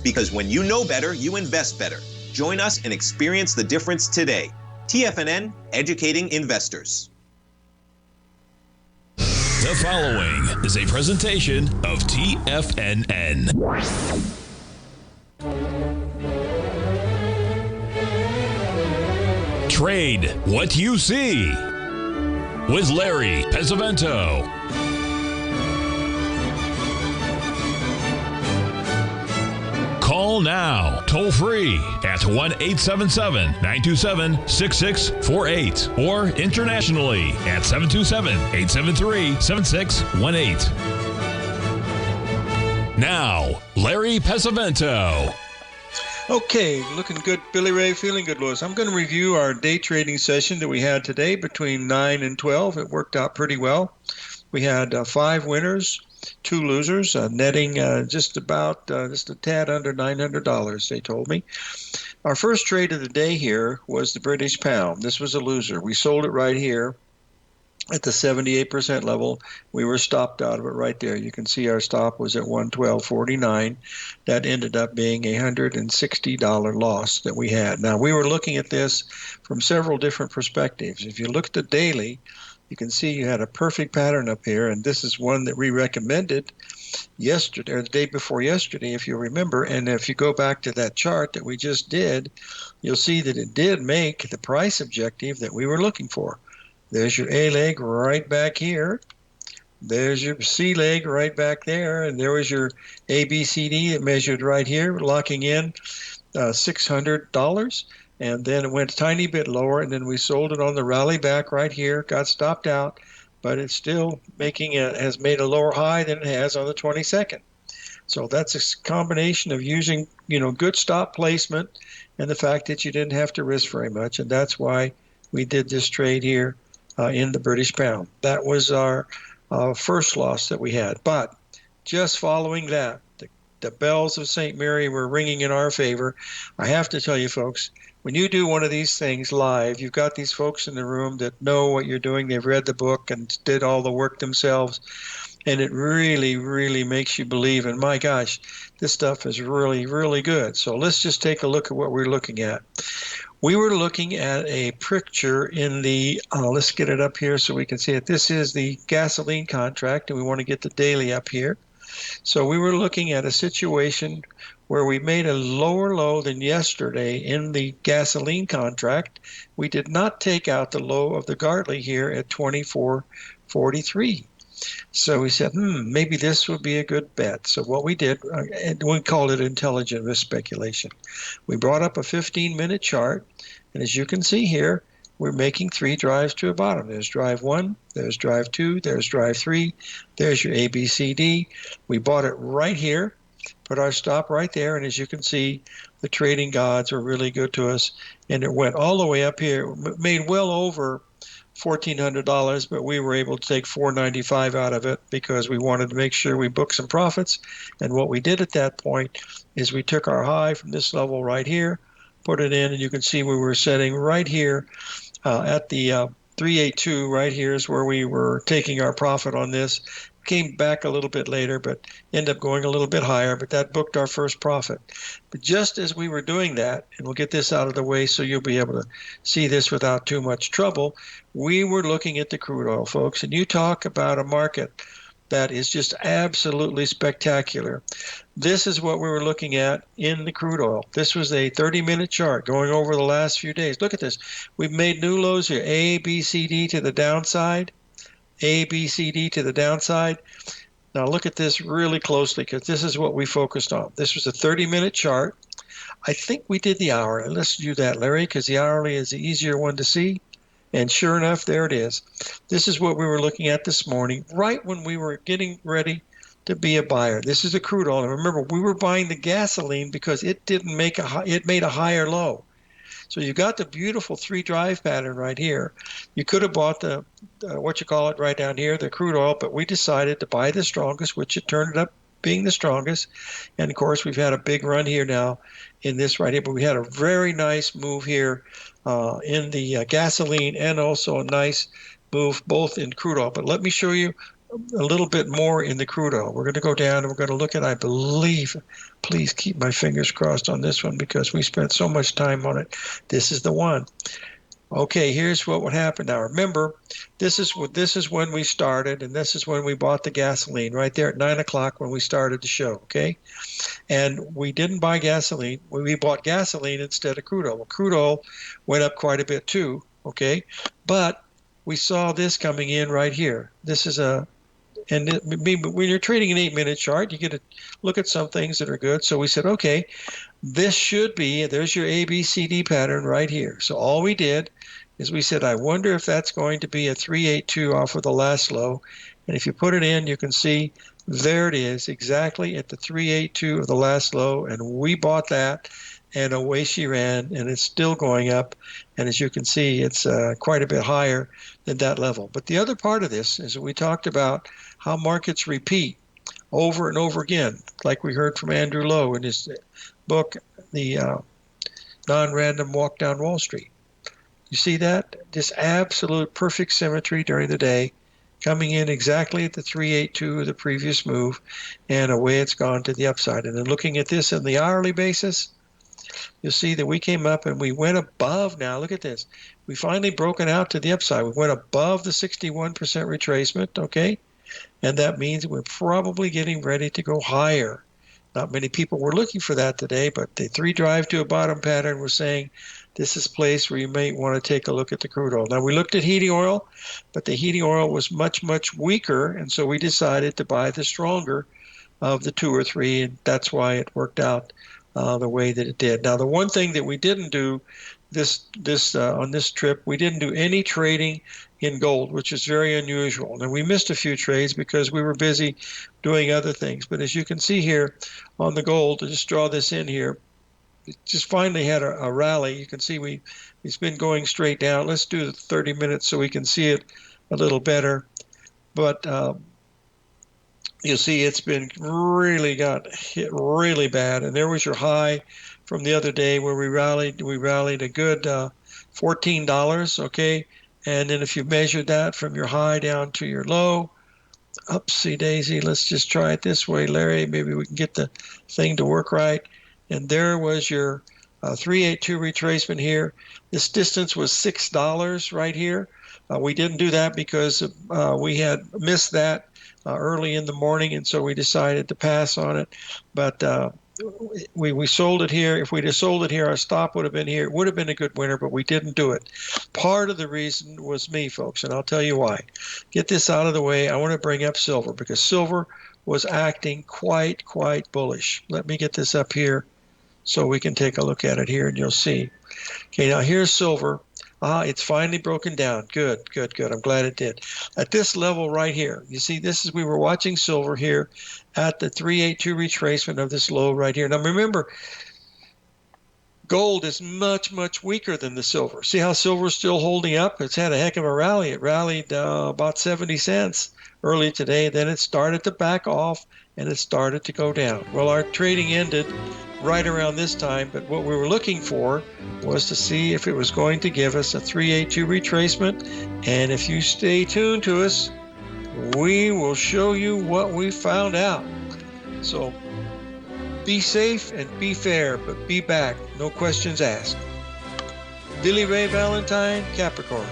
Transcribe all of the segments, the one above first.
Because when you know better, you invest better. Join us and experience the difference today. TFNN, educating investors. The following is a presentation of TFNN. Trade what you see with Larry Pesavento. Call now, toll free at 1-877-927-6648 or internationally at 727-873-7618. Now, Larry Pesavento. Okay, looking good, Billy Ray, feeling good, Louis. I'm going to review our day trading session that we had today between 9 and 12. It worked out pretty well. We had 5 winners, 2 losers, netting just a tad under $900, they told me. Our first trade of the day here was the British pound. This was a loser. We sold it right here at the 78% level. We were stopped out of it right there. You can see our stop was at 112.49. That ended up being a $160 loss that we had. Now, we were looking at this from several different perspectives. If you look at the daily, you can see you had a perfect pattern up here, and this is one that we recommended yesterday, or the day before yesterday, if you remember. And if you go back to that chart that we just did, you'll see that it did make the price objective that we were looking for. There's your A leg right back here. There's your C leg right back there. And there was your ABCD that measured right here, locking in $600. And then it went a tiny bit lower, and then we sold it on the rally back right here, got stopped out, but it's still has made a lower high than it has on the 22nd. So that's a combination of using, good stop placement and the fact that you didn't have to risk very much. And that's why we did this trade here in the British pound. That was our first loss that we had. But just following that, the bells of St. Mary were ringing in our favor. I have to tell you, folks, when you do one of these things live, you've got these folks in the room that know what you're doing. They've read the book and did all the work themselves. And it really, really makes you believe. And my gosh, this stuff is really, really good. So let's just take a look at what we're looking at. We were looking at a picture in the, let's get it up here so we can see it. This is the gasoline contract, and we want to get the daily up here. So we were looking at a situation where we made a lower low than yesterday in the gasoline contract. We did not take out the low of the Gartley here at 24.43. So we said, maybe this would be a good bet. So what we did, we called it intelligent risk speculation. We brought up a 15-minute chart, and as you can see here, we're making 3 drives to a bottom. There's drive 1, there's drive 2, there's drive 3, there's your ABCD. We bought it right here, put our stop right there, and as you can see, the trading gods were really good to us, and it went all the way up here, made well over $1,400, but we were able to take $495 out of it because we wanted to make sure we booked some profits. And what we did at that point is we took our high from this level right here, put it in, and you can see we were setting right here at the 382. Right here is where we were taking our profit on this. Came back a little bit later, but ended up going a little bit higher, but that booked our first profit. But just as we were doing that, and we'll get this out of the way so you'll be able to see this without too much trouble, we were looking at the crude oil, folks, and you talk about a market that is just absolutely spectacular. This is what we were looking at in the crude oil. This was a 30-minute chart going over the last few days. Look at this. We've made new lows here, A, B, C, D to the downside. A, B, C, D to the downside. Now look at this really closely because this is what we focused on. This was a 30-minute chart. I think we did the hour. And let's do that, Larry, because the hourly is the easier one to see. And sure enough, there it is. This is what we were looking at this morning, right when we were getting ready to be a buyer. This is the crude oil. And remember, we were buying the gasoline because it didn't make it made a higher low. So you got the beautiful 3 drive pattern right here. You could have bought the right down here, the crude oil, but we decided to buy the strongest, which it turned up being the strongest. And of course, we've had a big run here now in this right here, but we had a very nice move here in the gasoline and also a nice move both in crude oil. But let me show you a little bit more in the crude oil. We're going to go down and we're going to look at, I believe, please keep my fingers crossed on this one because we spent so much time on it. This is the one. Okay, here's what would happen. Now remember, this is when we started, and this is when we bought the gasoline, right there at 9 o'clock when we started the show, okay? And we didn't buy gasoline. We bought gasoline instead of crude oil. Well, crude oil went up quite a bit too, okay? But we saw this coming in right here. This is and when you're trading an 8-minute chart, you get to look at some things that are good. So we said, okay, this should be, there's your ABCD pattern right here. So all we did is we said, I wonder if that's going to be a 382 off of the last low. And if you put it in, you can see there it is, exactly at the 382 of the last low. And we bought that, and away she ran, and it's still going up. And as you can see, it's quite a bit higher than that level. But the other part of this is that we talked about how markets repeat over and over again, like we heard from Andrew Lowe in his book, The Non-Random Walk Down Wall Street. You see that? Just absolute perfect symmetry during the day, coming in exactly at the 382 of the previous move, and away it's gone to the upside. And then looking at this on the hourly basis, you'll see that we came up and we went above. Now look at this. We finally broken out to the upside. We went above the 61% retracement, okay? And that means we're probably getting ready to go higher. Not many people were looking for that today, but the 3 drive to a bottom pattern was saying this is a place where you may want to take a look at the crude oil. Now we looked at heating oil, but the heating oil was much, much weaker, and so we decided to buy the stronger of the 2 or 3, and that's why it worked out the way that it did. Now the one thing that we didn't do on this trip, we didn't do any trading in gold, which is very unusual. And we missed a few trades because we were busy doing other things. But as you can see here on the gold, to just draw this in here, it just finally had a rally. You can see it's been going straight down. Let's do the 30 minutes so we can see it a little better. But you'll see it's been really got hit really bad. And there was your high from the other day where we rallied a good $14, okay? And then if you measured that from your high down to your low, upsy daisy, let's just try it this way, Larry. Maybe we can get the thing to work right. And there was your 382 retracement here. This distance was $6 right here. We didn't do that because we had missed that early in the morning, and so we decided to pass on it. But we sold it here. If we'd have sold it here, our stop would have been here. It would have been a good winner, but we didn't do it. Part of the reason was me, folks, and I'll tell you why. Get this out of the way. I want to bring up silver because silver was acting quite bullish. Let me get this up here so we can take a look at it here, and you'll see. Okay, now here's silver. It's finally broken down. Good. I'm glad it did. At this level right here, you see, we were watching silver here at the 382 retracement of this low right here. Now remember, gold is much weaker than the silver. See how silver's still holding up? It's had a heck of a rally. It rallied about 70 cents early today. Then it started to back off and it started to go down. Well, our trading ended right around this time, but what we were looking for was to see if it was going to give us a 382 retracement. And if you stay tuned to us, we will show you what we found out. So be safe and be fair, but be back. No questions asked. Billy Ray Valentine, Capricorn.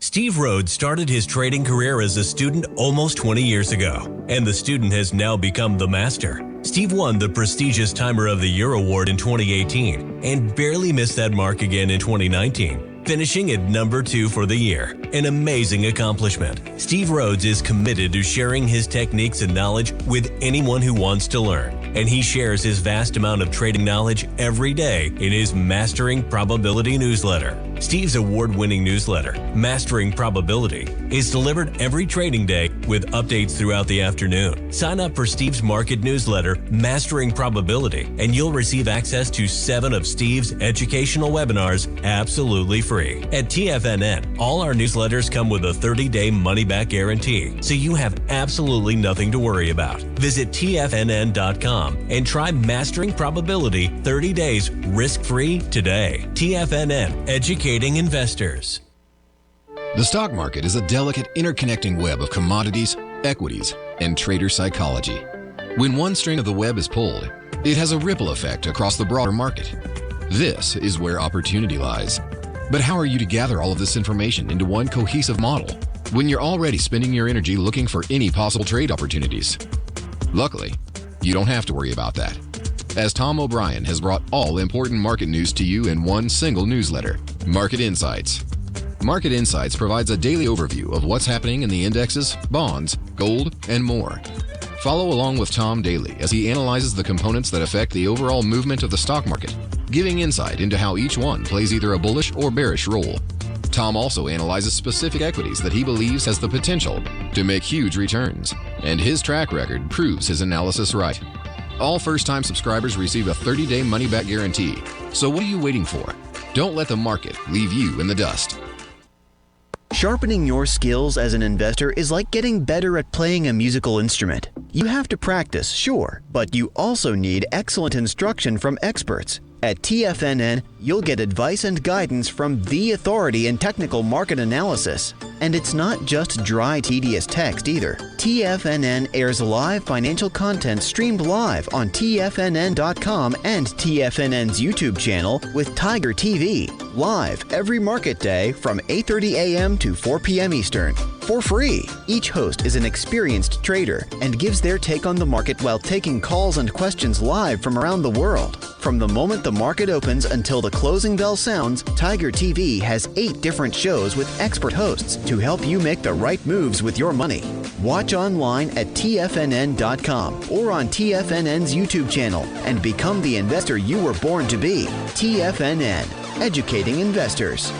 Steve Rhodes started his trading career as a student almost 20 years ago, and the student has now become the master. Steve won the prestigious Timer of the Year award in 2018 and barely missed that mark again in 2019, finishing at number 2 for the year. An amazing accomplishment. Steve Rhodes is committed to sharing his techniques and knowledge with anyone who wants to learn, and he shares his vast amount of trading knowledge every day in his Mastering Probability newsletter. Steve's award-winning newsletter, Mastering Probability, is delivered every trading day with updates throughout the afternoon. Sign up for Steve's market newsletter, Mastering Probability, and you'll receive access to 7 of Steve's educational webinars absolutely free. At TFNN, all our newsletters come with a 30-day money-back guarantee, so you have absolutely nothing to worry about. Visit TFNN.com and try Mastering Probability 30 days risk-free today. TFNN, educating investors. The stock market is a delicate, interconnecting web of commodities, equities, and trader psychology. When one string of the web is pulled, it has a ripple effect across the broader market. This is where opportunity lies. But how are you to gather all of this information into one cohesive model when you're already spending your energy looking for any possible trade opportunities? Luckily, you don't have to worry about that, as Tom O'Brien has brought all important market news to you in one single newsletter, Market Insights. Market Insights provides a daily overview of what's happening in the indexes, bonds, gold, and more. Follow along with Tom daily as he analyzes the components that affect the overall movement of the stock market, giving insight into how each one plays either a bullish or bearish role. Tom also analyzes specific equities that he believes has the potential to make huge returns, and his track record proves his analysis right. All first-time subscribers receive a 30-day money-back guarantee. So what are you waiting for? Don't let the market leave you in the dust. Sharpening your skills as an investor is like getting better at playing a musical instrument. You have to practice, sure, but you also need excellent instruction from experts. At TFNN, you'll get advice and guidance from the authority in technical market analysis. And it's not just dry, tedious text either. TFNN airs live financial content streamed live on TFNN.com and TFNN's YouTube channel with Tiger TV, live every market day from 8:30 a.m. to 4 p.m. Eastern, for free. Each host is an experienced trader and gives their take on the market while taking calls and questions live from around the world. From the moment the market opens until the closing bell sounds, Tiger TV has 8 different shows with expert hosts to help you make the right moves with your money. Watch online at TFNN.com or on TFNN's YouTube channel and become the investor you were born to be. TFNN, educating investors.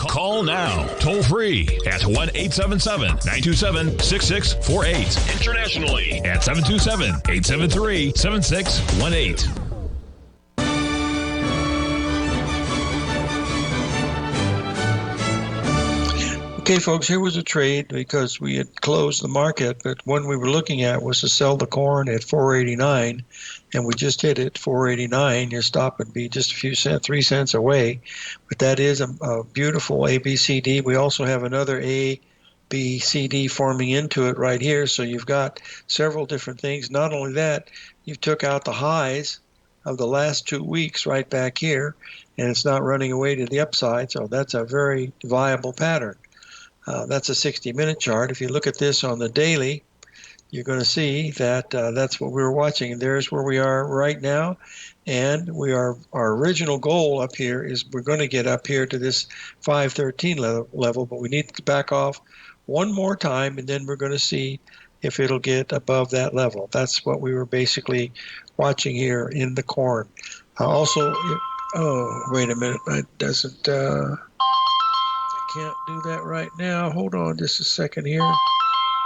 Call now, toll free at 1-877-927-6648. Internationally at 727-873-7618. Okay, folks, here was a trade because we had closed the market, but one we were looking at was to sell the corn at 489, and we just hit it 489. Your stop would be just a few cents, 3 cents away, but that is a beautiful ABCD. We also have another ABCD forming into it right here, so you've got several different things. Not only that, you took out the highs of the last 2 weeks right back here, and it's not running away to the upside, so that's a very viable pattern. That's a 60-minute chart. If you look at this on the daily, you're going to see that that's what we were watching. And there's where we are right now. And our original goal up here is we're going to get up here to this 513 level, but we need to back off one more time, and then we're going to see if it'll get above that level. That's what we were basically watching here in the corn. Also, oh, wait a minute. It doesn't... can't do that right now. Hold on just a second here.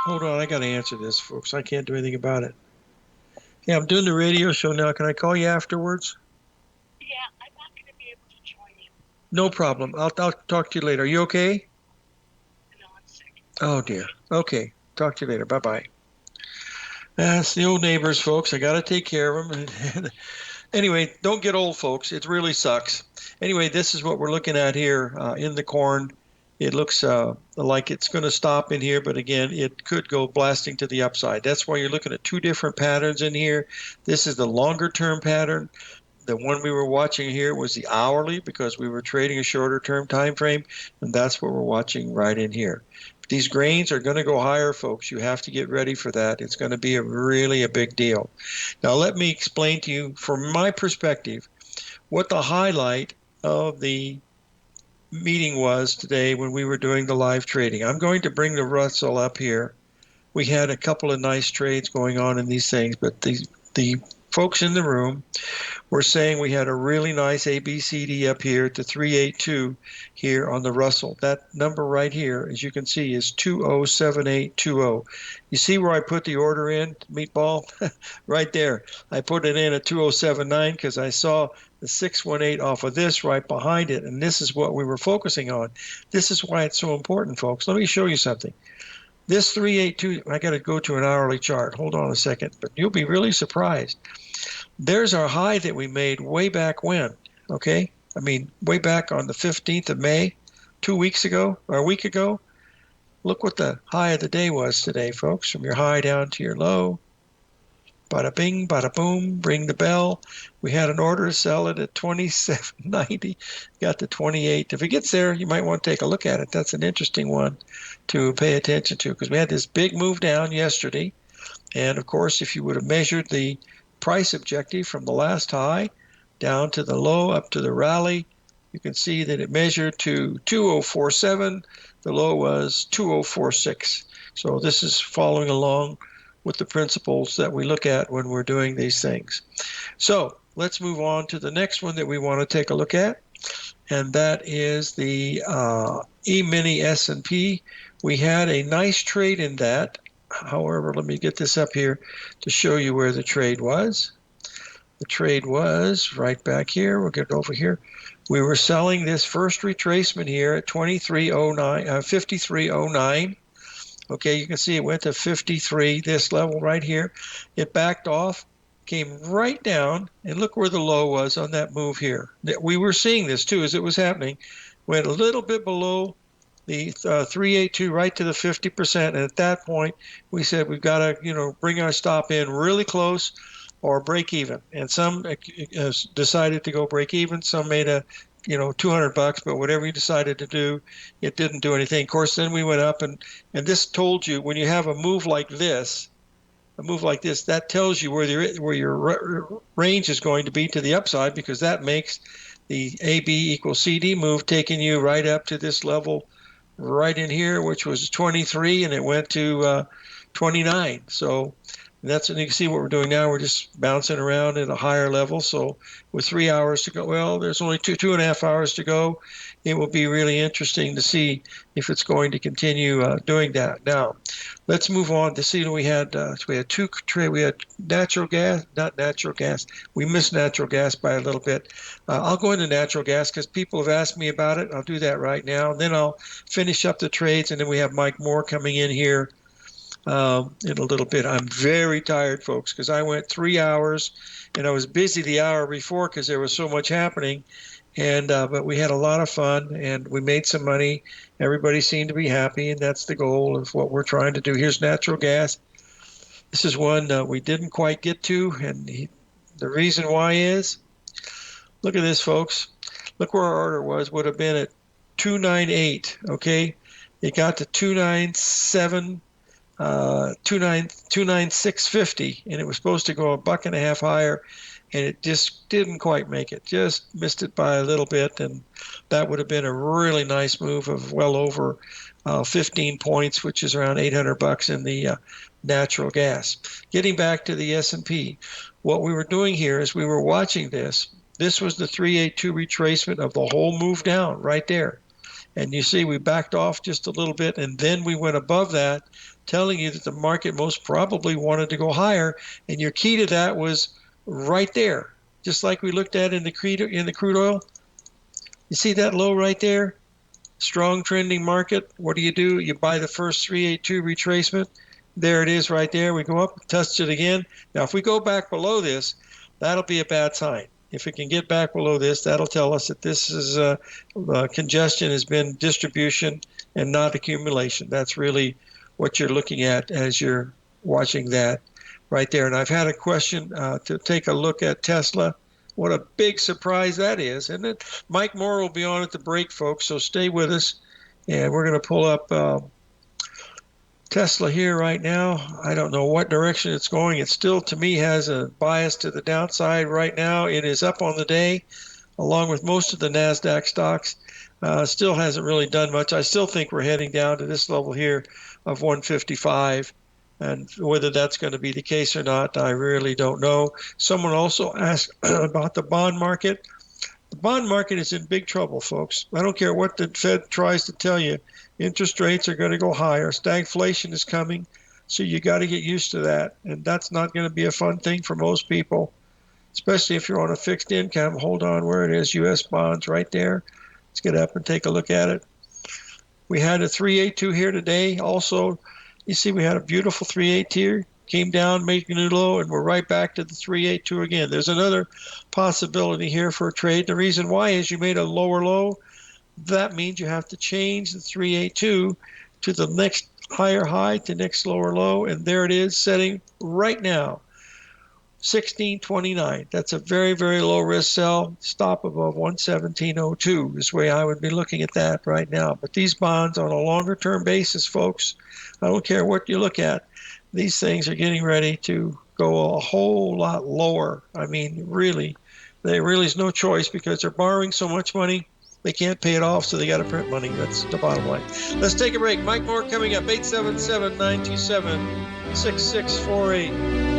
Hold on, I got to answer this, folks. I can't do anything about it. Yeah, I'm doing the radio show now. Can I call you afterwards? Yeah, I'm not going to be able to join you. No problem. I'll talk to you later. Are you okay? No, I'm sick. Oh, dear. Okay. Talk to you later. Bye-bye. That's the old neighbors, folks. I got to take care of them. Anyway, don't get old, folks. It really sucks. Anyway, this is what we're looking at here in the corn. It looks like it's going to stop in here, but again, it could go blasting to the upside. That's why you're looking at 2 different patterns in here. This is the longer-term pattern. The one we were watching here was the hourly because we were trading a shorter-term time frame, and that's what we're watching right in here. These grains are going to go higher, folks. You have to get ready for that. It's going to be really a big deal. Now, let me explain to you, from my perspective, what the highlight of the meeting was today when we were doing the live trading. I'm going to bring the Russell up here. We had a couple of nice trades going on in these things, but the folks in the room were saying we had a really nice ABCD up here to 382 here on the Russell. That number right here, as you can see, is 207820. You see where I put the order in, Meatball? Right there. I put it in at 2079 because I saw the 618 off of this right behind it, and this is what we were focusing on. This is why it's so important, folks. Let me show you something. This 382, I got to go to an hourly chart. Hold on a second, but you'll be really surprised. There's our high that we made way back when, okay? I mean, way back on the 15th of May, 2 weeks ago, or a week ago. Look what the high of the day was today, folks, from your high down to your low. Bada bing, bada boom, ring the bell. We had an order to sell it at 27.90, got to 28. If it gets there, you might want to take a look at it. That's an interesting one to pay attention to because we had this big move down yesterday. And of course, if you would have measured the price objective from the last high down to the low up to the rally, you can see that it measured to 2047. The low was 2046. So this is following along with the principles that we look at when we're doing these things. So let's move on to the next one that we want to take a look at, and that is the E-mini S&P. We had a nice trade in that. However, let me get this up here to show you where the trade was. The trade was right back here. We'll get it over here. We were selling this first retracement here at 5309. Okay, you can see it went to 53, this level right here. It backed off, came right down, and look where the low was on that move here. We were seeing this too as it was happening. Went a little bit below the 382 right to the 50%, and at that point we said we've got to bring our stop in really close or break even. And some decided to go break even. Some made a $200, but whatever you decided to do, it didn't do anything. Of course, then we went up, and this told you when you have a move like this, that tells you where your range is going to be to the upside, because that makes the AB equals CD move, taking you right up to this level right in here, which was 23, and it went to 29. So that's, and you can see what we're doing now. We're just bouncing around at a higher level. So with 3 hours to go, well, there's only two and a half hours to go. It will be really interesting to see if it's going to continue doing that. Now, let's move on to see. We had two trade. We had natural gas, not natural gas. We missed natural gas by a little bit. I'll go into natural gas because people have asked me about it. I'll do that right now. And then I'll finish up the trades, and then we have Mike Moore coming in here in a little bit. I'm very tired, folks, because I went 3 hours, and I was busy the hour before because there was so much happening. And but we had a lot of fun, and we made some money. Everybody seemed to be happy, and that's the goal of what we're trying to do. Here's natural gas. This is one we didn't quite get to, and the reason why is, look at this, folks. Look where our order would have been at 298. Okay, it got to 297. 296.50, and it was supposed to go $1.50 higher, and it just didn't quite make it. Just missed it by a little bit, and that would have been a really nice move of well over 15 points, which is around $800 in the natural gas. Getting back to the S&P, what we were doing here is we were watching this. This was the 382 retracement of the whole move down right there. And you see we backed off just a little bit, and then we went above that, telling you that the market most probably wanted to go higher, and your key to that was right there, just like we looked at in the crude oil. You see that low right there? Strong trending market. What do? You buy the first 382 retracement. There it is right there. We go up, touch it again. Now, if we go back below this, that'll be a bad sign. If it can get back below this, that'll tell us that this is congestion has been distribution and not accumulation. That's really what you're looking at as you're watching that right there. And I've had a question to take a look at Tesla. What a big surprise that is, isn't it? Mike Moore will be on at the break, folks, so stay with us. And we're going to pull up Tesla here right now. I don't know what direction it's going. It still, to me, has a bias to the downside right now. It is up on the day, along with most of the NASDAQ stocks. Still hasn't really done much. I still think we're heading down to this level here of 155. And whether that's going to be the case or not, I really don't know. Someone also asked about the bond market. The bond market is in big trouble, folks. I don't care what the Fed tries to tell you. Interest rates are going to go higher. Stagflation is coming. So you got to get used to that. And that's not going to be a fun thing for most people, especially if you're on a fixed income. Hold on where it is, U.S. bonds right there. Let's get up and take a look at it. We had a 382 here today. Also, you see we had a beautiful 382 here. Came down, making a new low, and we're right back to the 382 again. There's another possibility here for a trade. The reason why is you made a lower low. That means you have to change the 382 to the next higher high to next lower low, and there it is, setting right now, 1629. That's a very, very low risk sell. Stop above 117.02 is the way I would be looking at that right now. But these bonds on a longer term basis, folks, I don't care what you look at, these things are getting ready to go a whole lot lower. I mean, really, there really is no choice because they're borrowing so much money. They can't pay it off, so they got to print money. That's the bottom line. Let's take a break. Mike Moore coming up, 877-927-6648.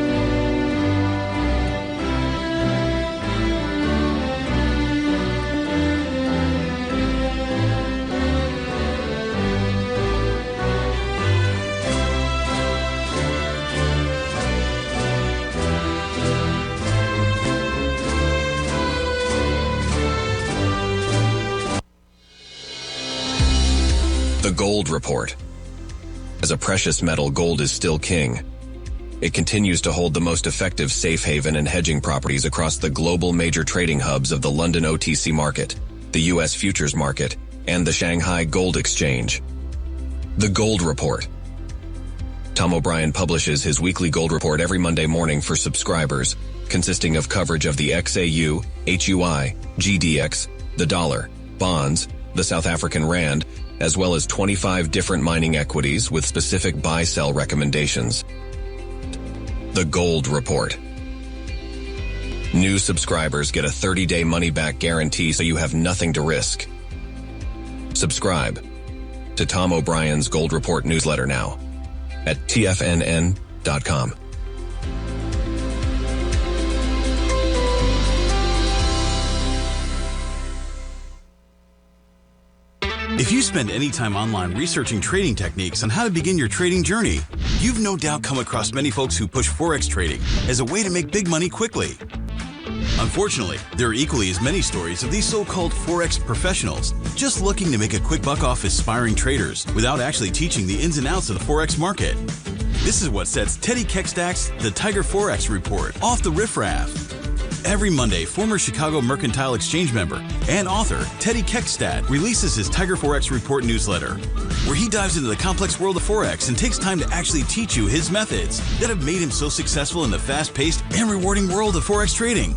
The Gold Report. As a precious metal, gold is still king. It continues to hold the most effective safe haven and hedging properties across the global major trading hubs of the London OTC market, the U.S. futures market, and the Shanghai Gold Exchange. The Gold Report. Tom O'Brien publishes his weekly Gold Report every Monday morning for subscribers, consisting of coverage of the XAU, HUI, GDX, the dollar, bonds, the South African rand, as well as 25 different mining equities with specific buy-sell recommendations. The Gold Report. New subscribers get a 30-day money-back guarantee so you have nothing to risk. Subscribe to Tom O'Brien's Gold Report newsletter now at TFNN.com. If you spend any time online researching trading techniques on how to begin your trading journey, you've no doubt come across many folks who push Forex trading as a way to make big money quickly. Unfortunately, there are equally as many stories of these so-called Forex professionals just looking to make a quick buck off aspiring traders without actually teaching the ins and outs of the Forex market. This is what sets Teddy Keckstack's The Tiger Forex Report off the riffraff. Every Monday, former Chicago Mercantile Exchange member and author Teddy Keckstad releases his Tiger Forex Report newsletter, where he dives into the complex world of Forex and takes time to actually teach you his methods that have made him so successful in the fast-paced and rewarding world of Forex trading.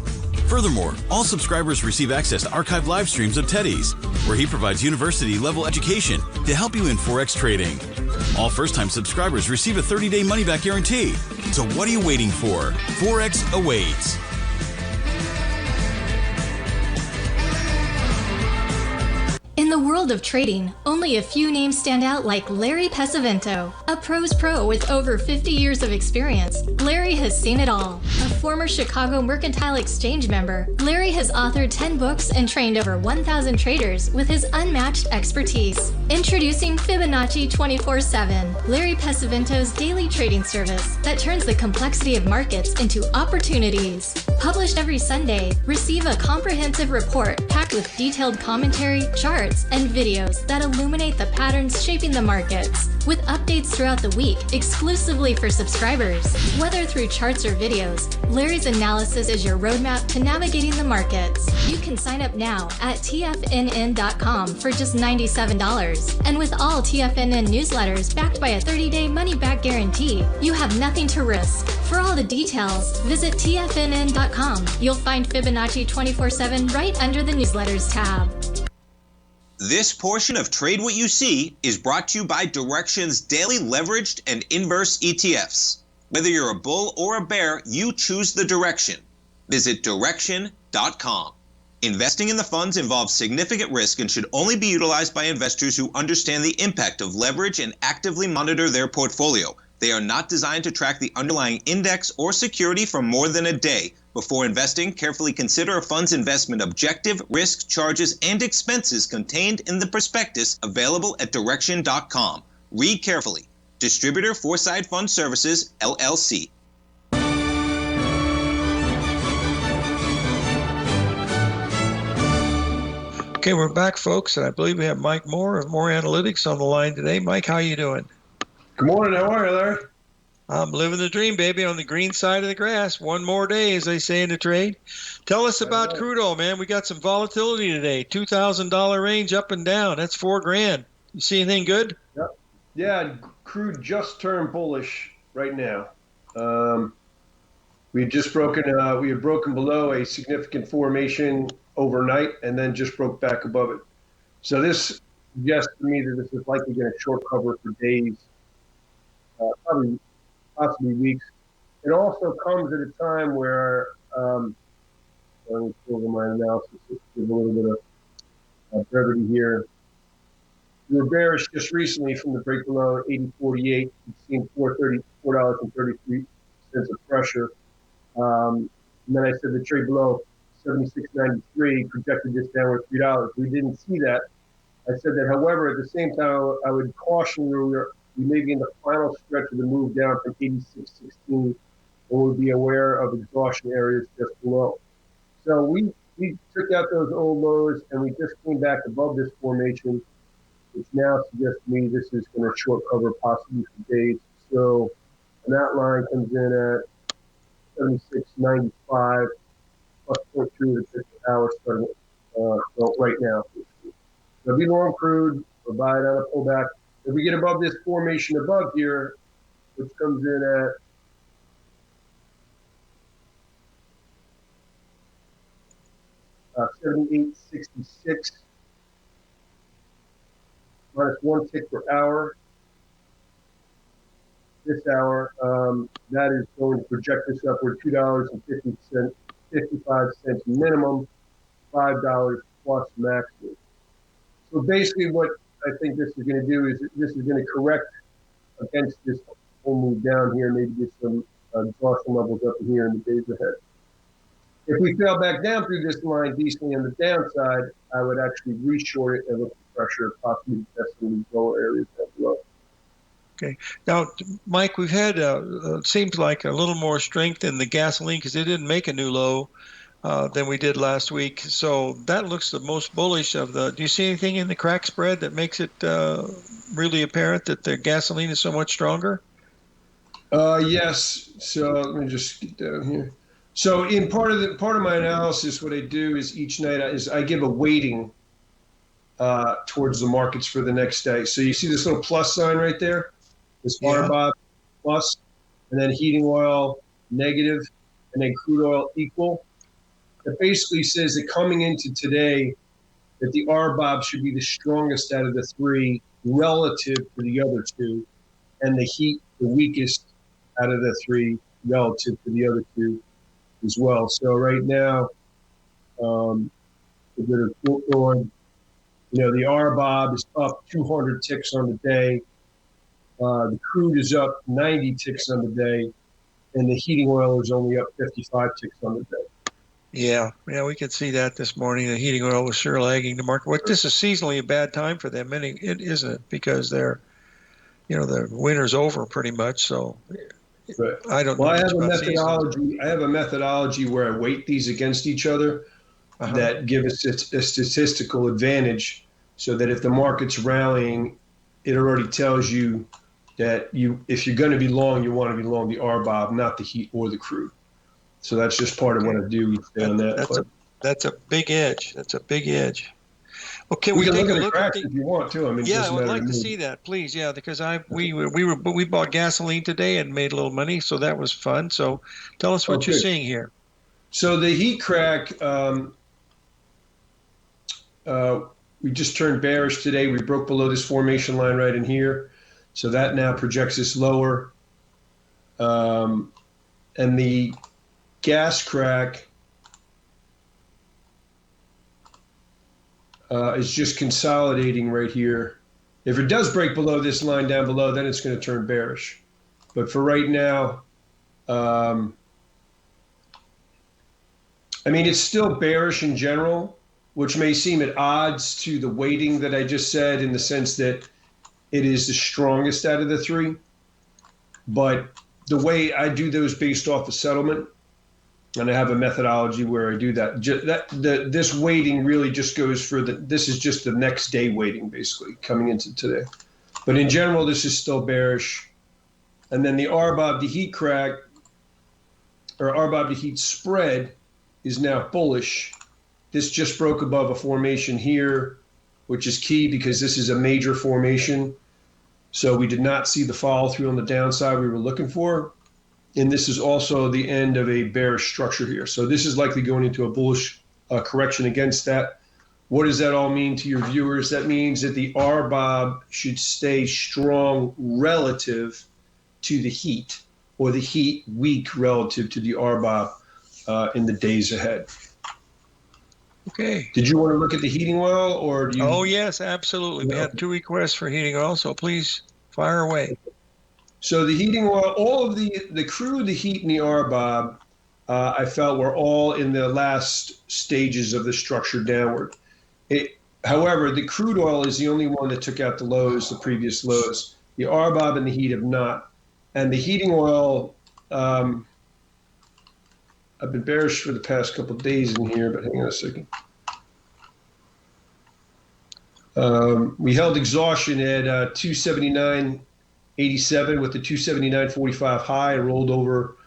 Furthermore, all subscribers receive access to archived live streams of Teddy's, where he provides university-level education to help you in Forex trading. All first-time subscribers receive a 30-day money-back guarantee. So what are you waiting for? Forex awaits. In the world of trading, only a few names stand out like Larry Pesavento. A pro's pro with over 50 years of experience, Larry has seen it all. A former Chicago Mercantile Exchange member, Larry has authored 10 books and trained over 1,000 traders with his unmatched expertise. Introducing Fibonacci 24/7, Larry Pesavento's daily trading service that turns the complexity of markets into opportunities. Published every Sunday, receive a comprehensive report packed with detailed commentary, charts, and videos that illuminate the patterns shaping the markets, with updates throughout the week exclusively for subscribers. Whether through charts or videos, Larry's analysis is your roadmap to navigating the markets. You can sign up now at TFNN.com for just $97. And with all TFNN newsletters backed by a 30-day money-back guarantee, you have nothing to risk. For all the details, visit TFNN.com. You'll find Fibonacci 24/7 right under the newsletters tab. This portion of Trade What You See is brought to you by Direxion's daily leveraged and inverse ETFs. Whether you're a bull or a bear, you choose the direction. Visit Direxion.com. Investing in the funds involves significant risk and should only be utilized by investors who understand the impact of leverage and actively monitor their portfolio. They are not designed to track the underlying index or security for more than a day. Before investing, carefully consider a fund's investment objective, risk, charges, and expenses contained in the prospectus available at Direxion.com. Read carefully. Distributor Foreside Fund Services, LLC. Okay, we're back, folks, and I believe we have Mike Moore of More Analytics on the line today. Mike, how you doing? Good morning. How are you, Larry? I'm living the dream, baby, on the green side of the grass. One more day, as they say in the trade. Tell us about crude oil, man. We got some volatility today. $2,000 range up and down. That's $4,000. You see anything good? Yep. Yeah, crude just turned bullish right now. We had broken below a significant formation overnight and then just broke back above it. So this suggests to me that this is likely going to short cover for days, probably possibly weeks. It also comes at a time where, let me go over my analysis, just give a little bit of brevity here. We were bearish just recently from the break below 80.48. We've seen $4.33 of pressure. And then I said the trade below 76.93 projected this downward $3. We didn't see that. I said that, however, at the same time, I would caution you we may be in the final stretch of the move down from 86.16, and we'll be aware of exhaustion areas just below. So we took out those old lows, and we just came back above this formation, which now suggests to me this is going to short cover possibly for days. So and that line comes in at 76.95 plus 0.3 of the 50 hours starting right now. It'll be long crude, we'll buy it on a pullback. If we get above this formation above here, which comes in at 78.66 minus 1 tick per hour. This hour, that is going to project this upward $2.55 minimum, $5 plus maximum. So basically what I think this is going to do is this is going to correct against this whole move down here, maybe get some exhaustion levels up in here in the days ahead. If we fell back down through this line decently on the downside, I would actually reshort it and look for pressure, possibly testing these lower areas down below. Okay. Now, Mike, we've had, seems like a little more strength in the gasoline because it didn't make a new low than we did last week. So that looks the most bullish of the. Do you see anything in the crack spread that makes it really apparent that the gasoline is so much stronger? Yes. So let me just get down here. So in part of my analysis, what I do is each night I give a weighting towards the markets for the next day. So you see this little plus sign right there, this RBOB plus, and then heating oil negative, and then crude oil equal. It basically says that coming into today, that the RBOB should be the strongest out of the three relative to the other two, and the heat the weakest out of the three relative to the other two as well. So right now, we're going to go on. You know, the RBOB is up 200 ticks on the day. The crude is up 90 ticks on the day, and the heating oil is only up 55 ticks on the day. Yeah, we could see that this morning. The heating oil was sure lagging the market. What this is seasonally a bad time for them, and it isn't, because the winter's over pretty much. So right. I don't know. I have a methodology where I weight these against each other. That give us a statistical advantage, so that if the market's rallying, it already tells you that if you're going to be long, you want to be long the RBOB, not the heat or the crude. So that's just part of what I do on that. That's a big edge. That's a big edge. Okay, we can look at the cracks if you want to. I mean, I would like to see that, please. Yeah, because we bought gasoline today and made a little money, so that was fun. So tell us what you're seeing here. So the heat crack. We just turned bearish today. We broke below this formation line right in here. So that now projects us lower. And the gas crack is just consolidating right here. If it does break below this line down below, then it's going to turn bearish. But for right now, I mean, it's still bearish in general, which may seem at odds to the weighting that I just said, in the sense that it is the strongest out of the three. But the way I do those based off the settlement, and I have a methodology where I do that, this weighting really just goes for this is just the next day weighting, basically, coming into today. But in general, this is still bearish. And then the RBOB to heat crack, or RBOB to heat spread, is now bullish. This just broke above a formation here, which is key because this is a major formation. So we did not see the follow through on the downside we were looking for. And this is also the end of a bearish structure here. So this is likely going into a bullish correction against that. What does that all mean to your viewers? That means that the RBOB should stay strong relative to the heat, or the heat weak relative to the RBOB in the days ahead. Okay. Did you want to look at the heating oil, or do you? Oh, yes, absolutely. We had 2 requests for heating oil, so please fire away. So the heating oil, all of the crude, the heat, and the RBOB, I felt were all in the last stages of the structure downward. However, the crude oil is the only one that took out the lows, the previous lows. The RBOB and the heat have not. And the heating oil, I've been bearish for the past couple of days in here, but hang on a second. We held exhaustion at 279.87 with the 279.45 high, and rolled over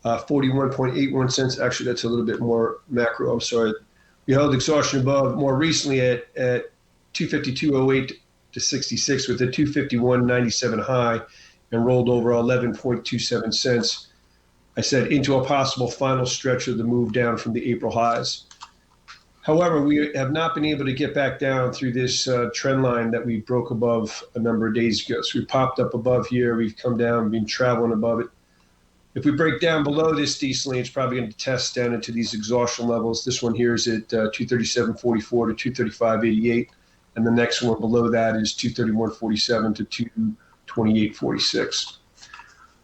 41.81 cents. Actually, that's a little bit more macro. I'm sorry. We held exhaustion above more recently at 252.08 to 66 with a 251.97 high, and rolled over 11.27 cents. I said into a possible final stretch of the move down from the April highs. However, we have not been able to get back down through this trend line that we broke above a number of days ago. So we popped up above here, we've come down, been traveling above it. If we break down below this decently, it's probably going to test down into these exhaustion levels. This one here is at 237.44 to 235.88, and the next one below that is 231.47 to 228.46.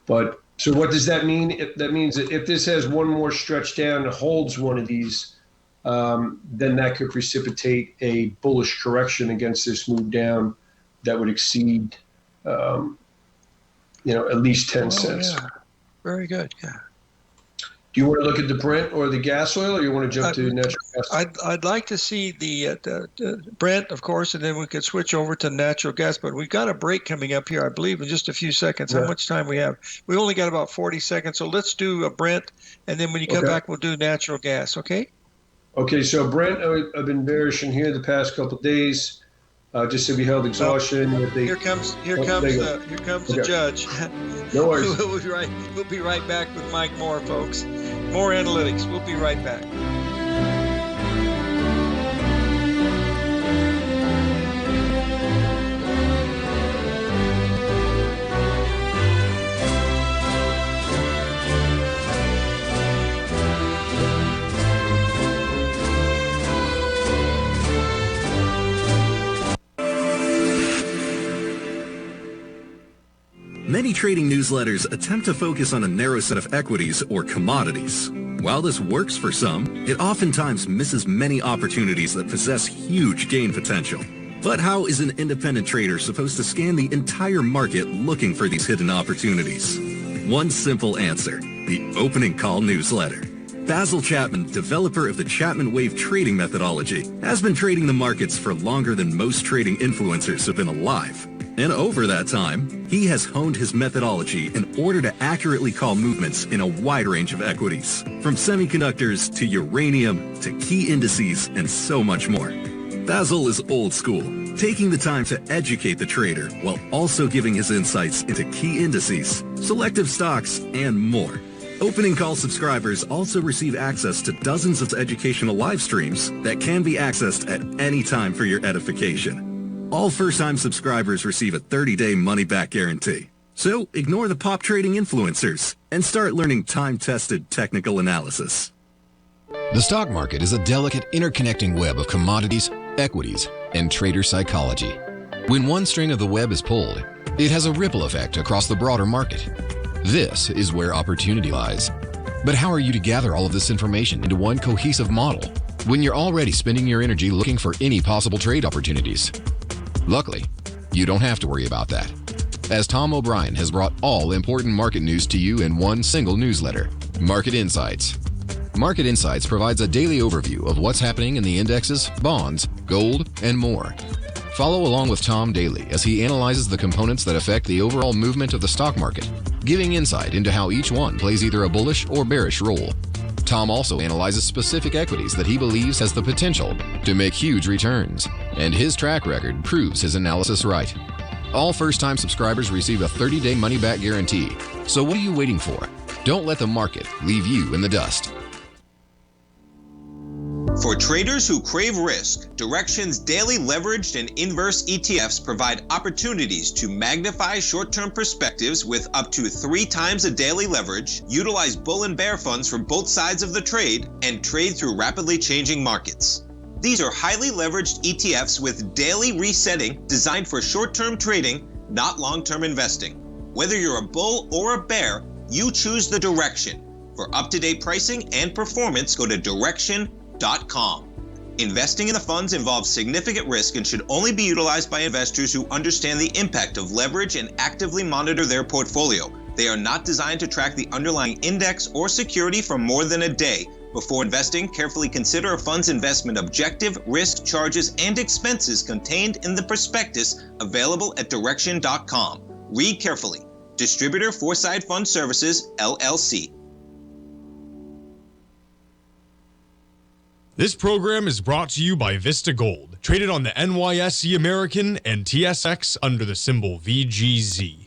But so what does that mean? That means that if this has one more stretch down and holds one of these, then that could precipitate a bullish correction against this move down that would exceed, at least 10 cents. Yeah. Very good. Yeah. Do you want to look at the Brent or the gas oil, or you want to jump to natural gas? I'd like to see the Brent, of course, and then we could switch over to natural gas. But we've got a break coming up here, I believe, in just a few seconds. Yeah. How much time we have? We only got about 40 seconds, so let's do a Brent, and then when you come back, we'll do natural gas. Okay? Okay. So Brent, I've been bearish in here the past couple of days. Just so we held exhaustion. Here comes the judge. No worries. We'll be right back with Mike Moore, folks. More analytics. We'll be right back. Many trading newsletters attempt to focus on a narrow set of equities or commodities. While this works for some, it oftentimes misses many opportunities that possess huge gain potential. But how is an independent trader supposed to scan the entire market looking for these hidden opportunities? One simple answer: the opening call newsletter. Basil Chapman, developer of the Chapman Wave trading methodology, has been trading the markets for longer than most trading influencers have been alive. And over that time, he has honed his methodology in order to accurately call movements in a wide range of equities, from semiconductors to uranium to key indices and so much more. Basil is old school, taking the time to educate the trader while also giving his insights into key indices, selective stocks, and more. Opening call subscribers also receive access to dozens of educational live streams that can be accessed at any time for your edification. All first-time subscribers receive a 30-day money-back guarantee. So ignore the pop trading influencers and start learning time-tested technical analysis. The stock market is a delicate interconnecting web of commodities, equities, and trader psychology. When one string of the web is pulled, it has a ripple effect across the broader market. This is where opportunity lies. But how are you to gather all of this information into one cohesive model when you're already spending your energy looking for any possible trade opportunities? Luckily, you don't have to worry about that, as Tom O'Brien has brought all important market news to you in one single newsletter, Market Insights. Market Insights provides a daily overview of what's happening in the indexes, bonds, gold, and more. Follow along with Tom daily as he analyzes the components that affect the overall movement of the stock market, giving insight into how each one plays either a bullish or bearish role. Tom also analyzes specific equities that he believes has the potential to make huge returns, and his track record proves his analysis right. All first-time subscribers receive a 30-day money-back guarantee. So what are you waiting for? Don't let the market leave you in the dust. For traders who crave risk, Direxion's daily leveraged and inverse ETFs provide opportunities to magnify short-term perspectives with up to 3 times a daily leverage, utilize bull and bear funds from both sides of the trade, and trade through rapidly changing markets. These are highly leveraged ETFs with daily resetting designed for short-term trading, not long-term investing. Whether you're a bull or a bear, you choose the direction. For up-to-date pricing and performance, go to direction.com. Investing in the funds involves significant risk and should only be utilized by investors who understand the impact of leverage and actively monitor their portfolio. They are not designed to track the underlying index or security for more than a day. Before investing, carefully consider a fund's investment objective, risk, charges, and expenses contained in the prospectus available at direction.com. Read carefully. Distributor Foreside Fund Services, LLC. This program is brought to you by Vista Gold, traded on the NYSE American and TSX under the symbol VGZ.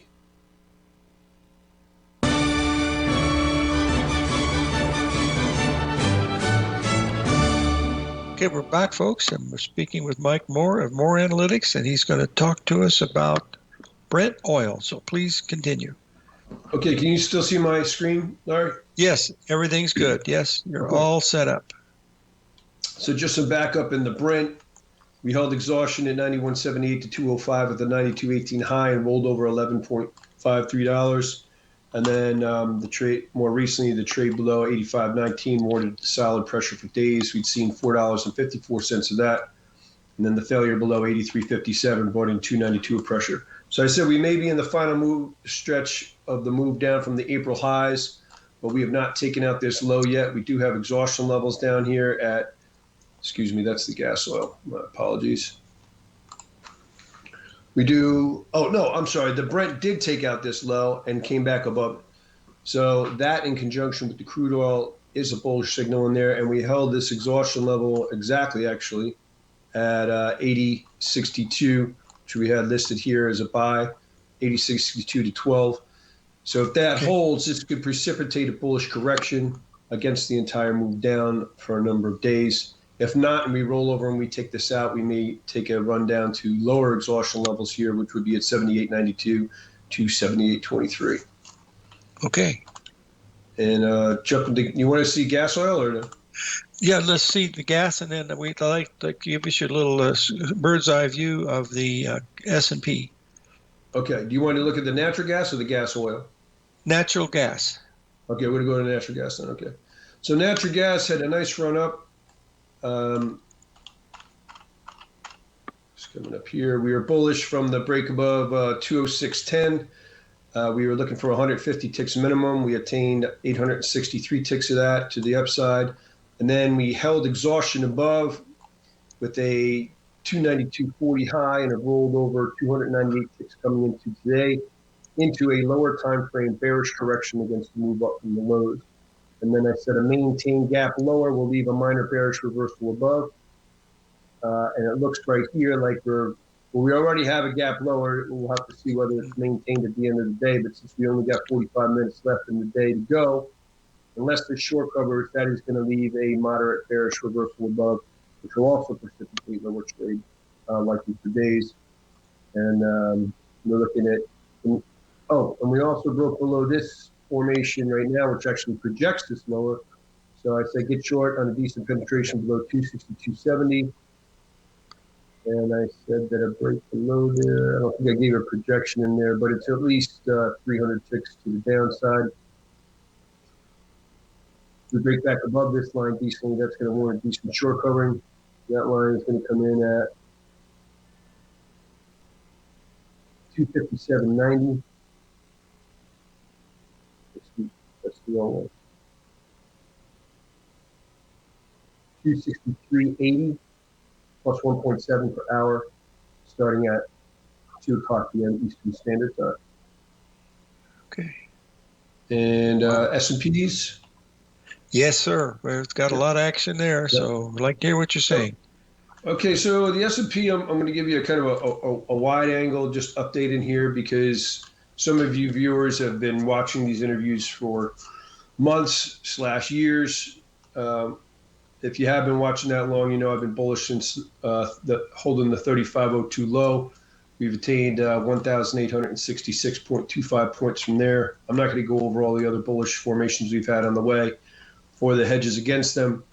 Okay, we're back, folks, and we're speaking with Mike Moore of Moore Analytics, and he's going to talk to us about Brent oil. So please continue. Okay, can you still see my screen, Larry? Yes, everything's good. Yes, you're all set up. So just some backup in the Brent. We held exhaustion at 91.78 to 205 at the 92.18 high and rolled over $11.53. And then the trade, more recently, the trade below 85.19 warded solid pressure for days. We'd seen $4.54 of that. And then the failure below 83.57 brought in 292 of pressure. So I said we may be in the final move stretch of the move down from the April highs, but we have not taken out this low yet. We do have exhaustion levels down here at, excuse me, that's the gas oil. My apologies. We do, oh no, I'm sorry. The Brent did take out this low and came back above it. So that in conjunction with the crude oil is a bullish signal in there. And we held this exhaustion level exactly actually at 80.62, which we had listed here as a buy, 86.62 to 12. So if that holds, this could precipitate a bullish correction against the entire move down for a number of days. If not, and we roll over and we take this out, we may take a run down to lower exhaustion levels here, which would be at 78.92 to 78.23. Okay. And you want to see gas oil or no? Yeah, let's see the gas, and then we'd like to give us your little bird's eye view of the S&P. Okay. Do you want to look at the natural gas or the gas oil? Natural gas. Okay, we're going to go to natural gas then. Okay. So natural gas had a nice run up. Just coming up here, we were bullish from the break above 206.10. We were looking for 150 ticks minimum. We attained 863 ticks of that to the upside. And then we held exhaustion above with a 292.40 high and it rolled over 298 ticks coming into today into a lower time frame bearish correction against the move up from the lows. And then I said a maintain gap lower will leave a minor bearish reversal above. And it looks right here like we already have a gap lower. We'll have to see whether it's maintained at the end of the day. But since we only got 45 minutes left in the day to go, unless the short covers, that is going to leave a moderate bearish reversal above, which will also precipitate lower trade likely for days. And we're looking at, and we also broke below this formation right now, which actually projects this lower. So I say get short on a decent penetration below 260, 270. And I said that a break below there, I don't think I gave a projection in there, but it's at least 300 ticks to the downside. If we break back above this line decently, that's going to warrant decent short covering. That line is going to come in at 257.90. That's the wrong one. 263.80 plus 1.7 per hour, starting at 2 o'clock p.m. Eastern Standard Time. Okay. And S&Ps? Yes, sir. Well, it's got a lot of action there, so I'd like to hear what you're saying. Okay, so the S&P, I'm going to give you a kind of a wide angle just update in here because some of you viewers have been watching these interviews for months/years. If you have been watching that long, you know I've been bullish since holding the 3502 low. We've attained 1,866.25 points from there. I'm not going to go over all the other bullish formations we've had on the way or the hedges against them.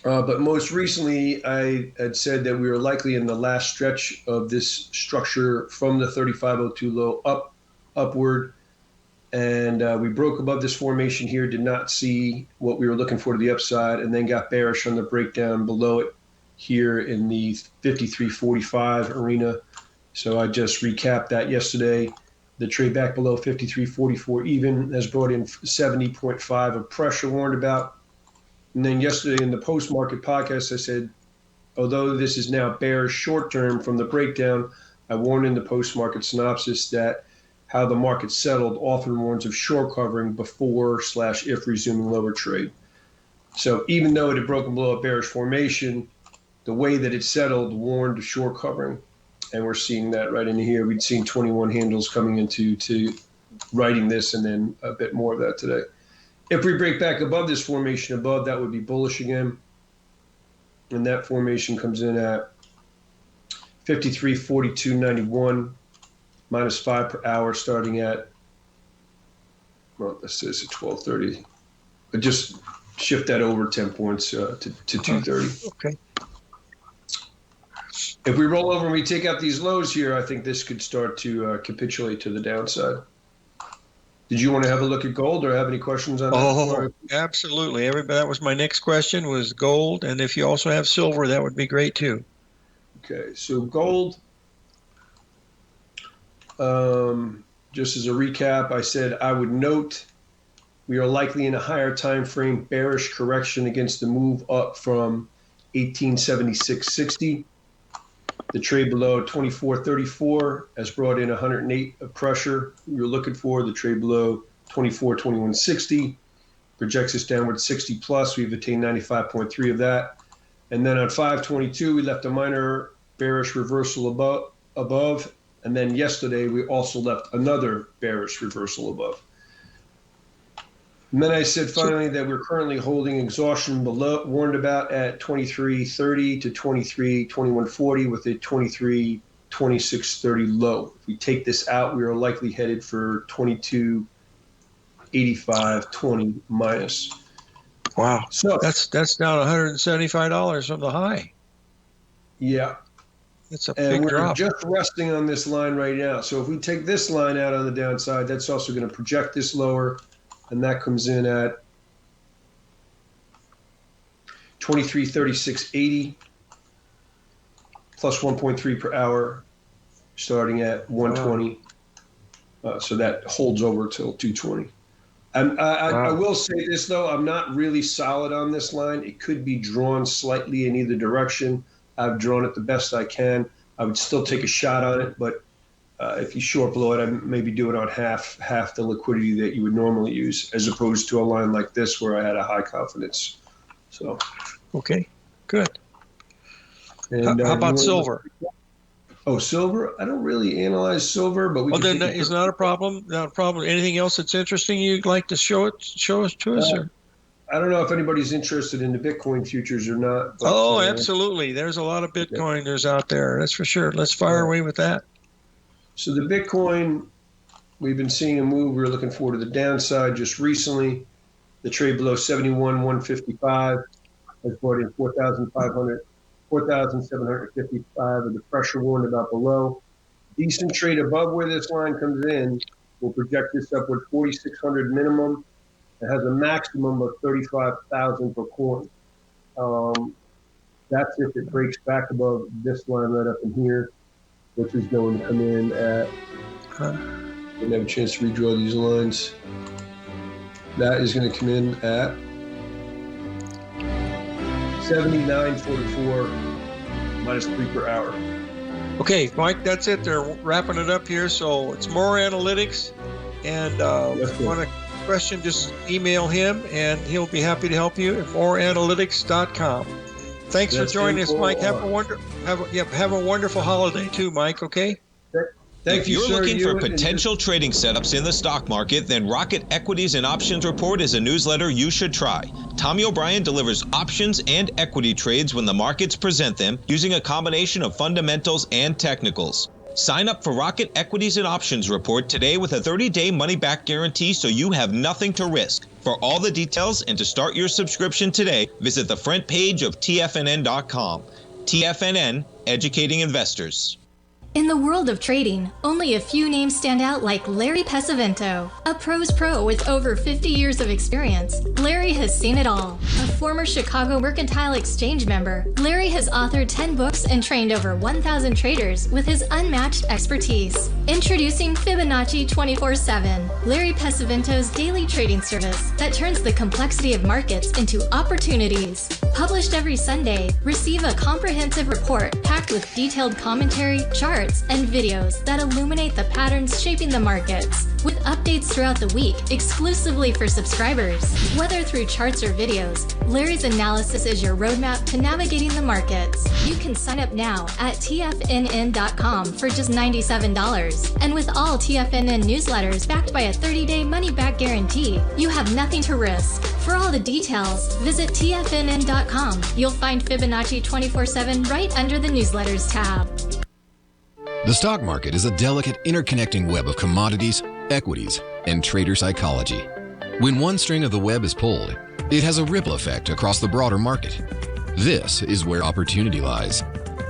But most recently, I had said that we were likely in the last stretch of this structure from the 3502 low upward. And we broke above this formation here, did not see what we were looking for to the upside, and then got bearish on the breakdown below it here in the 53.45 arena. So I just recapped that yesterday. The trade back below 53.44 even has brought in 70.5 of pressure warned about. And then yesterday in the post-market podcast, I said, although this is now bearish short-term from the breakdown, I warned in the post-market synopsis that how the market settled often warns of short covering before/if resuming lower trade. So even though it had broken below a bearish formation, the way that it settled warned of short covering. And we're seeing that right in here. We'd seen 21 handles coming into writing this and then a bit more of that today. If we break back above this formation above, that would be bullish again. And that formation comes in at 53.42.91. minus 5 per hour starting at, well, this is at 12:30. But just shift that over 10 points to 2:30. Okay. If we roll over and we take out these lows here, I think this could start to capitulate to the downside. Did you want to have a look at gold or have any questions on that? Oh, absolutely. That was my next question was gold. And if you also have silver, that would be great too. Okay, so gold. Just as a recap, I said I would note we are likely in a higher time frame bearish correction against the move up from 1876.60. The trade below 24.34 has brought in 108 of pressure we were looking for. The trade below 24.2160 projects us downward 60 plus. We've attained 95.3 of that. And then on 522, we left a minor bearish reversal above. And then yesterday, we also left another bearish reversal above. And then I said finally that we're currently holding exhaustion below, warned about at 23.30 to 23.2140 with a 23.2630 low. If we take this out, we are likely headed for 22.8520 minus. Wow. So that's down $175 from the high. Yeah. It's a and big we're drop. just resting on this line right now. So if we take this line out on the downside, that's also going to project this lower, and that comes in at 23.3680 plus 1.3 per hour, starting at 120. So that holds over till 220. I will say this, though. I'm not really solid on this line. It could be drawn slightly in either direction. I've drawn it the best I can. I would still take a shot on it, but if you short below it, I'd maybe do it on half the liquidity that you would normally use, as opposed to a line like this where I had a high confidence. So, okay, good. And how about silver? Oh, silver. I don't really analyze silver, but we. Well, then it's not a problem. Not a problem. Anything else that's interesting you'd like to show us to us? Or? I don't know if anybody's interested in the Bitcoin futures or not. But, oh, absolutely. There's a lot of Bitcoiners out there. That's for sure. Let's fire away with that. So the Bitcoin, we've been seeing a move. We're looking forward to the downside just recently. The trade below 71,155 has brought in 4,500 4,755 of the pressure warned about below. Decent trade above where this line comes in. We'll project this upward 4,600 minimum. It has a maximum of 35,000 per coin. That's if it breaks back above this line right up in here, which is going to come in at, didn't have a chance to redraw these lines. That is going to come in at 79.44 minus 3 per hour. Okay, Mike, that's it. They're wrapping it up here. So it's more analytics. And if you want a question, just email him, and he'll be happy to help you at moreanalytics.com. Thanks for joining us, Mike. Have a wonderful holiday too, Mike. Okay. If you're looking for potential trading setups in the stock market, then Rocket Equities and Options Report is a newsletter you should try. Tommy O'Brien delivers options and equity trades when the markets present them, using a combination of fundamentals and technicals. Sign up for Rocket Equities and Options Report today with a 30-day money-back guarantee, so you have nothing to risk. For all the details and to start your subscription today, visit the front page of TFNN.com. TFNN, educating investors. In the world of trading, only a few names stand out like Larry Pesavento, a pros pro with over 50 years of experience. Larry has seen it all. A former Chicago Mercantile Exchange member, Larry has authored 10 books and trained over 1,000 traders with his unmatched expertise. Introducing Fibonacci 24/7, Larry Pesavento's daily trading service that turns the complexity of markets into opportunities. Published every Sunday, receive a comprehensive report packed with detailed commentary, charts, and videos that illuminate the patterns shaping the markets, with updates throughout the week exclusively for subscribers. Whether through charts or videos, Larry's analysis is your roadmap to navigating the markets. You can sign up now at TFNN.com for just $97. And with all TFNN newsletters backed by a 30-day money-back guarantee, you have nothing to risk. For all the details, visit TFNN.com. You'll find Fibonacci 24/7 right under the newsletters tab. The stock market is a delicate, interconnecting web of commodities, equities, and trader psychology. When one string of the web is pulled, it has a ripple effect across the broader market. This is where opportunity lies.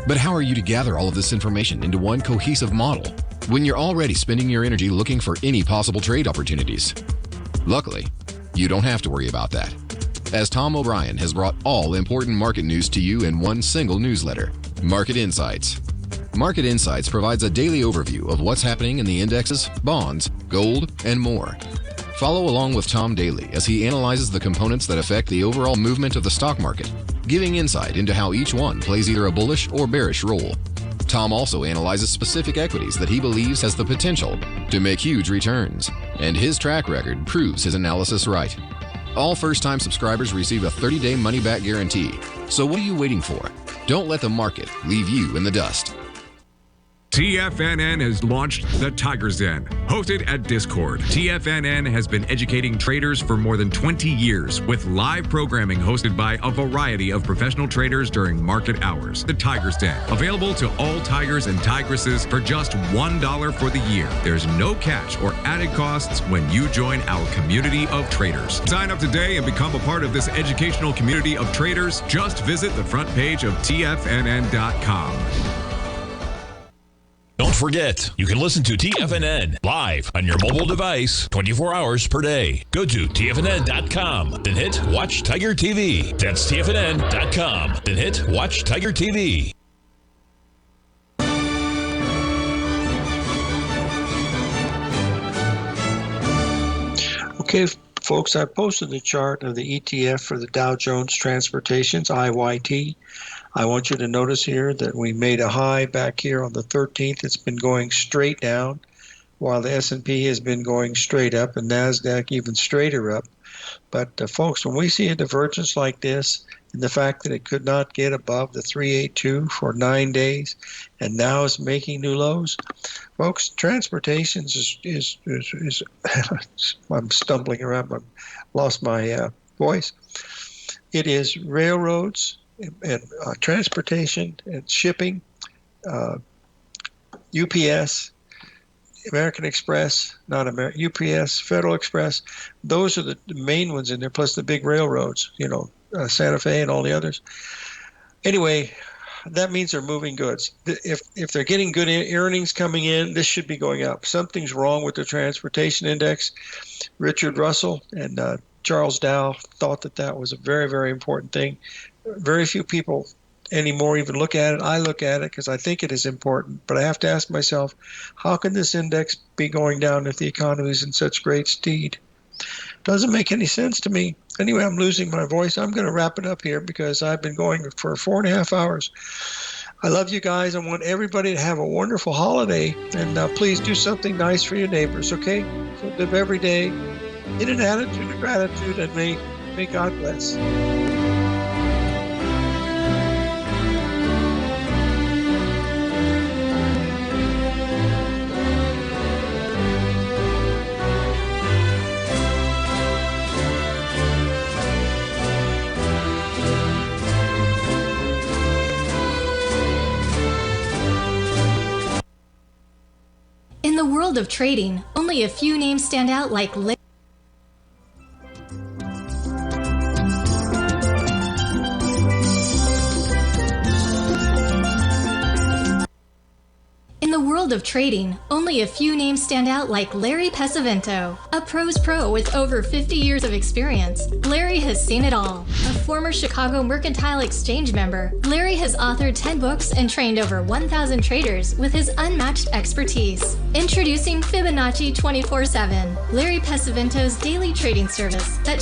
But how are you to gather all of this information into one cohesive model when you're already spending your energy looking for any possible trade opportunities? Luckily, you don't have to worry about that, as Tom O'Brien has brought all important market news to you in one single newsletter, Market Insights. Market Insights provides a daily overview of what's happening in the indexes, bonds, gold, and more. Follow along with Tom daily as he analyzes the components that affect the overall movement of the stock market, giving insight into how each one plays either a bullish or bearish role. Tom also analyzes specific equities that he believes has the potential to make huge returns, and his track record proves his analysis right. All first-time subscribers receive a 30-day money-back guarantee. So what are you waiting for? Don't let the market leave you in the dust. TFNN has launched the Tiger's Den, hosted at Discord. TFNN has been educating traders for more than 20 years with live programming hosted by a variety of professional traders during market hours. The Tiger's Den, available to all tigers and tigresses for just $1 for the year. There's no catch or added costs when you join our community of traders. Sign up today and become a part of this educational community of traders. Just visit the front page of TFNN.com. Don't forget, you can listen to TFNN live on your mobile device 24 hours per day. Go to TFNN.com, then hit Watch Tiger TV. That's TFNN.com, then hit Watch Tiger TV. Okay, folks, I posted the chart of the ETF for the Dow Jones Transportations, IYT. I want you to notice here that we made a high back here on the 13th. It's been going straight down, while the S&P has been going straight up, and NASDAQ even straighter up. But folks, when we see a divergence like this, and the fact that it could not get above the 382 for 9 days, and now is making new lows, folks, transportations is I'm stumbling around. I've lost my voice. It is railroads, and transportation and shipping, UPS, American Express, UPS, Federal Express. Those are the main ones in there, plus the big railroads, Santa Fe and all the others. Anyway, that means they're moving goods. If they're getting good earnings coming in, this should be going up. Something's wrong with the transportation index. Richard Russell and Charles Dow thought that was a very, very important thing. Very few people anymore even look at it. I look at it because I think it is important, but I have to ask myself, how can this index be going down if the economy is in such great stead? Doesn't make any sense to me. Anyway, I'm losing my voice. I'm going to wrap it up here because I've been going for 4.5 hours. I love you guys. I want everybody to have a wonderful holiday, and please do something nice for your neighbors, okay? So live every day in an attitude of gratitude, and may God bless. In the world of trading, only a few names stand out like Larry Pesavento, a pro's pro with over 50 years of experience. Larry has seen it all. A former Chicago Mercantile Exchange member, Larry has authored 10 books and trained over 1,000 traders with his unmatched expertise. Introducing Fibonacci 24/7, Larry Pesavento's daily trading service that